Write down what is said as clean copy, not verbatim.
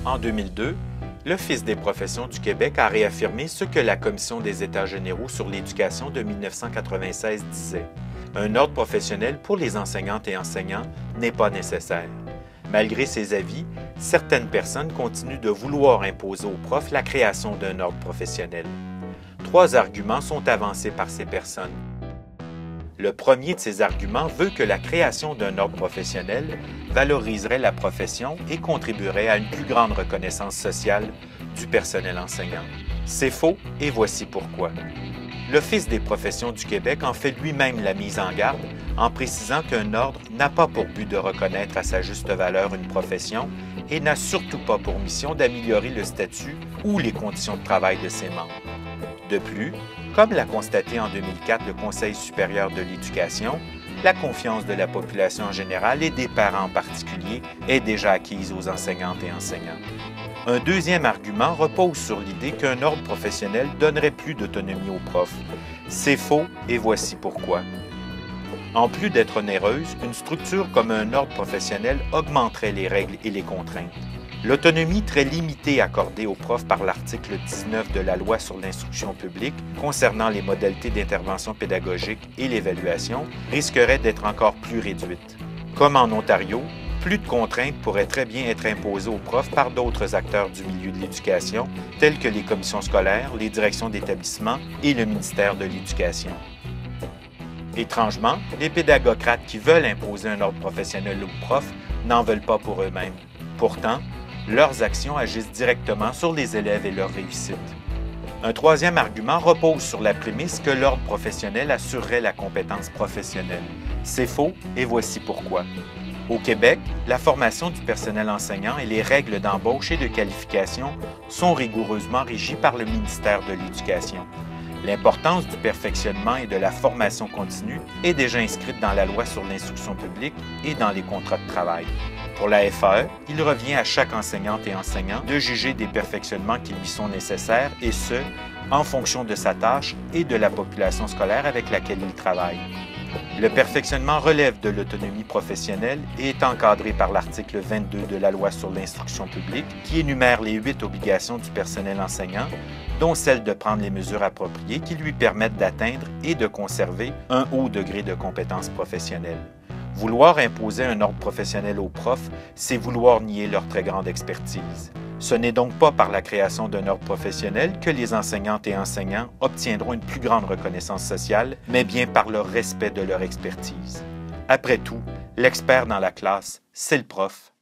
En 2002, l'Office des professions du Québec a réaffirmé ce que la Commission des États généraux sur l'éducation de 1996 disait. Un ordre professionnel pour les enseignantes et enseignants n'est pas nécessaire. Malgré ces avis, certaines personnes continuent de vouloir imposer aux profs la création d'un ordre professionnel. 3 arguments sont avancés par ces personnes. Le premier de ces arguments veut que la création d'un ordre professionnel valoriserait la profession et contribuerait à une plus grande reconnaissance sociale du personnel enseignant. C'est faux et voici pourquoi. L'Office des professions du Québec en fait lui-même la mise en garde en précisant qu'un ordre n'a pas pour but de reconnaître à sa juste valeur une profession et n'a surtout pas pour mission d'améliorer le statut ou les conditions de travail de ses membres. De plus, comme l'a constaté en 2004 le Conseil supérieur de l'éducation, la confiance de la population en général et des parents en particulier est déjà acquise aux enseignantes et enseignants. Un deuxième argument repose sur l'idée qu'un ordre professionnel donnerait plus d'autonomie aux profs. C'est faux et voici pourquoi. En plus d'être onéreuse, une structure comme un ordre professionnel augmenterait les règles et les contraintes. L'autonomie très limitée accordée aux profs par l'article 19 de la Loi sur l'instruction publique concernant les modalités d'intervention pédagogique et l'évaluation risquerait d'être encore plus réduite. Comme en Ontario, plus de contraintes pourraient très bien être imposées aux profs par d'autres acteurs du milieu de l'éducation, tels que les commissions scolaires, les directions d'établissement et le ministère de l'Éducation. Étrangement, les pédagocrates qui veulent imposer un ordre professionnel aux profs n'en veulent pas pour eux-mêmes. Pourtant, leurs actions agissent directement sur les élèves et leur réussite. Un troisième argument repose sur la prémisse que l'ordre professionnel assurerait la compétence professionnelle. C'est faux et voici pourquoi. Au Québec, la formation du personnel enseignant et les règles d'embauche et de qualification sont rigoureusement régies par le ministère de l'Éducation. L'importance du perfectionnement et de la formation continue est déjà inscrite dans la Loi sur l'instruction publique et dans les contrats de travail. Pour la FAE, il revient à chaque enseignante et enseignant de juger des perfectionnements qui lui sont nécessaires et ce, en fonction de sa tâche et de la population scolaire avec laquelle il travaille. Le perfectionnement relève de l'autonomie professionnelle et est encadré par l'article 22 de la Loi sur l'instruction publique qui énumère les 8 obligations du personnel enseignant, dont celle de prendre les mesures appropriées qui lui permettent d'atteindre et de conserver un haut degré de compétence professionnelle. Vouloir imposer un ordre professionnel aux profs, c'est vouloir nier leur très grande expertise. Ce n'est donc pas par la création d'un ordre professionnel que les enseignantes et enseignants obtiendront une plus grande reconnaissance sociale, mais bien par leur respect de leur expertise. Après tout, l'expert dans la classe, c'est le prof.